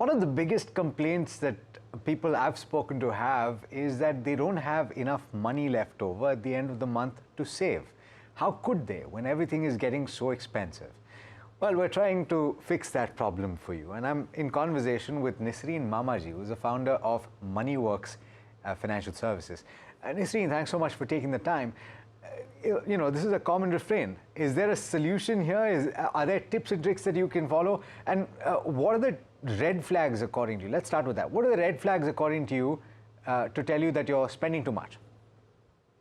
One of the biggest complaints that people I've spoken to have is that they don't have enough money left over at the end of the month to save. How could they when everything is getting so expensive? Well, we're trying to fix that problem for you. And I'm in conversation with Nisreen Mamaji, who's the founder of MoneyWorks Financial Services. Nisreen, thanks so much for taking the time. This is a common refrain. Is there a solution here? Are there tips and tricks that you can follow? And what are the red flags according to you? Let's start with that. What are the red flags according to you to tell you that you're spending too much?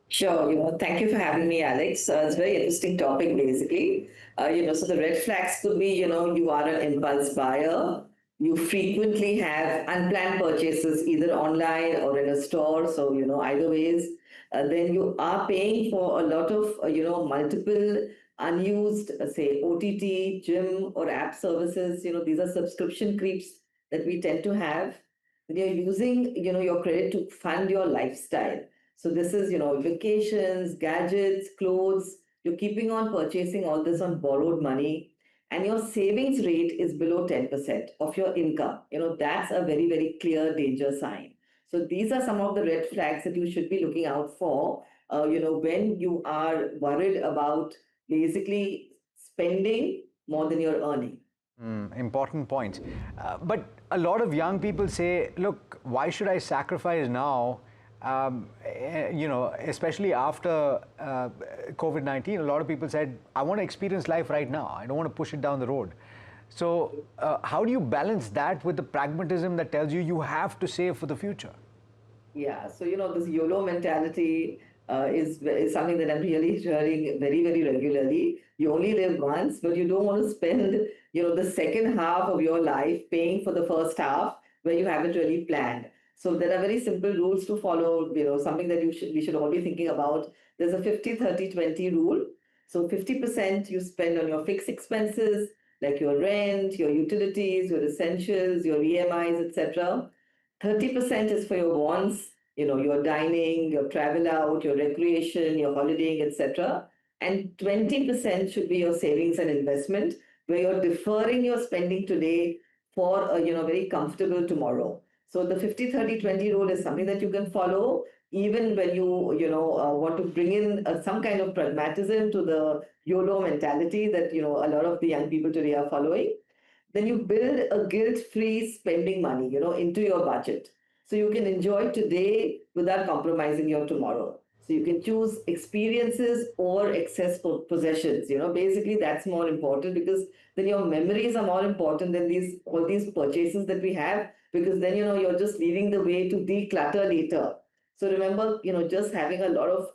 Sure, thank you for having me, Alex. It's a very interesting topic, basically. So the red flags could be, you are an impulse buyer. You frequently have unplanned purchases either online or in a store. So, either ways. Then you are paying for a lot of, multiple unused, say, OTT, gym or app services. These are subscription creeps that we tend to have. You're using, your credit to fund your lifestyle. So this is, vacations, gadgets, clothes. You're keeping on purchasing all this on borrowed money, and your savings rate is below 10% of your income. That's a very, very clear danger sign. So these are some of the red flags that you should be looking out for, when you are worried about basically spending more than you're earning. Important point. But a lot of young people say, look, why should I sacrifice now? Especially after COVID-19, a lot of people said, I want to experience life right now. I don't want to push it down the road. So how do you balance that with the pragmatism that tells you have to save for the future? Yeah, so this YOLO mentality is something that I'm really hearing very, very regularly. You only live once, but you don't want to spend, the second half of your life paying for the first half where you haven't really planned. So there are very simple rules to follow, something that we should all be thinking about. There's a 50-30-20 rule. So 50% you spend on your fixed expenses, like your rent, your utilities, your essentials, your EMIs, etc. 30% is for your wants, your dining, your travel out, your recreation, your holidaying, etc. And 20% should be your savings and investment, where you're deferring your spending today for a very comfortable tomorrow. So the 50-30-20 rule is something that you can follow even when you want to bring in some kind of pragmatism to the YOLO mentality that a lot of the young people today are following. Then you build a guilt-free spending money, into your budget. So you can enjoy today without compromising your tomorrow. So you can choose experiences or excess possessions. Basically that's more important, because then your memories are more important than all these purchases that we have, because then, you're just leading the way to declutter later. So remember, just having a lot of,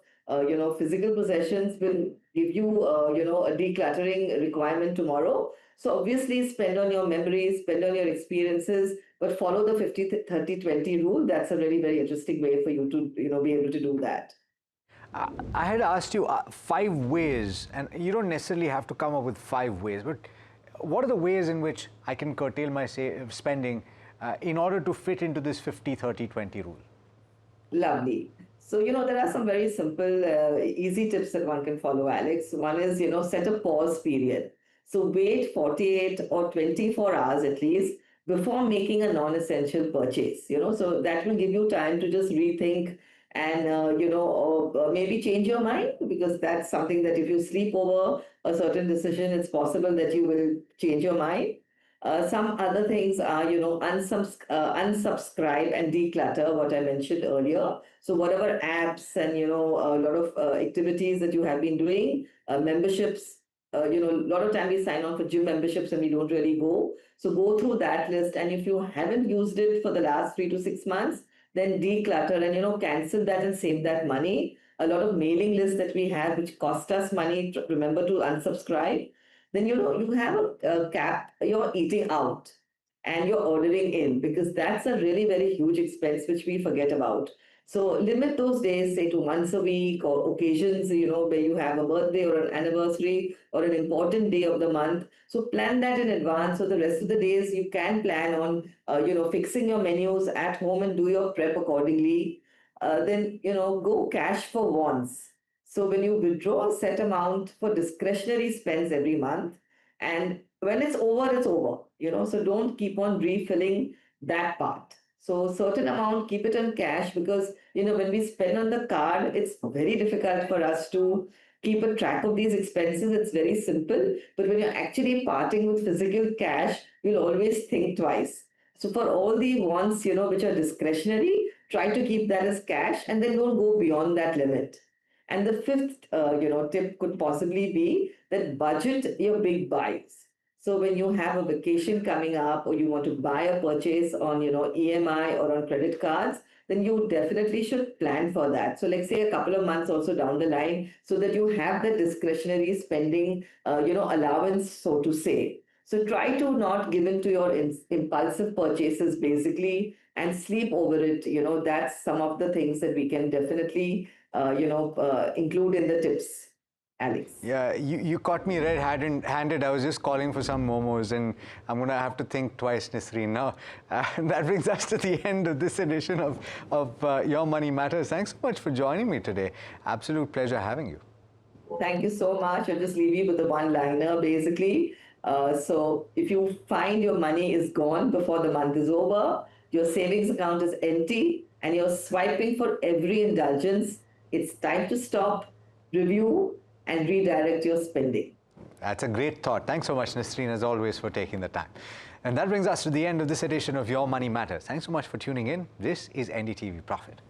physical possessions will give you, a decluttering requirement tomorrow. So obviously spend on your memories, spend on your experiences, but follow the 50-30-20 rule. That's a really very interesting way for you to, be able to do that. I had asked you 5 ways, and you don't necessarily have to come up with 5 ways, but what are the ways in which I can curtail my spending in order to fit into this 50-30-20 rule? Lovely. So, there are some very simple, easy tips that one can follow, Alex. One is, set a pause period. So wait 48 or 24 hours at least before making a non-essential purchase, so that will give you time to just rethink and, maybe change your mind, because that's something that if you sleep over a certain decision, it's possible that you will change your mind. Some other things are, unsubscribe and declutter, what I mentioned earlier. So whatever apps and, a lot of activities that you have been doing, memberships, a lot of time we sign on for gym memberships and we don't really go. So go through that list. And if you haven't used it for the last 3 to 6 months, then declutter and, cancel that and save that money. A lot of mailing lists that we have, which cost us money, remember to unsubscribe. Then, you have a cap, you're eating out and you're ordering in, because that's a really very huge expense, which we forget about. So limit those days, say to once a week, or occasions, where you have a birthday or an anniversary or an important day of the month. So plan that in advance. So the rest of the days you can plan on, fixing your menus at home and do your prep accordingly. Then, go cash for wants. So when you withdraw a set amount for discretionary spends every month, and when it's over, it's over, so don't keep on refilling that part. So certain amount, keep it in cash, because when we spend on the card, it's very difficult for us to keep a track of these expenses. It's very simple, but when you're actually parting with physical cash, you'll always think twice. So for all the wants, which are discretionary, try to keep that as cash, and then don't go beyond that limit. And the fifth, tip could possibly be that budget your big buys. So when you have a vacation coming up, or you want to buy a purchase on, EMI or on credit cards, then you definitely should plan for that. So let's say a couple of months also down the line, so that you have the discretionary spending, allowance, so to say. So try to not give in to your impulsive purchases, basically, and sleep over it. That's some of the things that we can definitely, include in the tips, Alex. Yeah, you caught me red-handed. I was just calling for some momos, and I'm going to have to think twice, Nisreen. Now, that brings us to the end of this edition of Your Money Matters. Thanks so much for joining me today. Absolute pleasure having you. Thank you so much. I'll just leave you with the one-liner, basically. So if you find your money is gone before the month is over, your savings account is empty, and you're swiping for every indulgence, it's time to stop, review, and redirect your spending. That's a great thought. Thanks so much, Nisreen, as always, for taking the time. And that brings us to the end of this edition of Your Money Matters. Thanks so much for tuning in. This is NDTV Profit.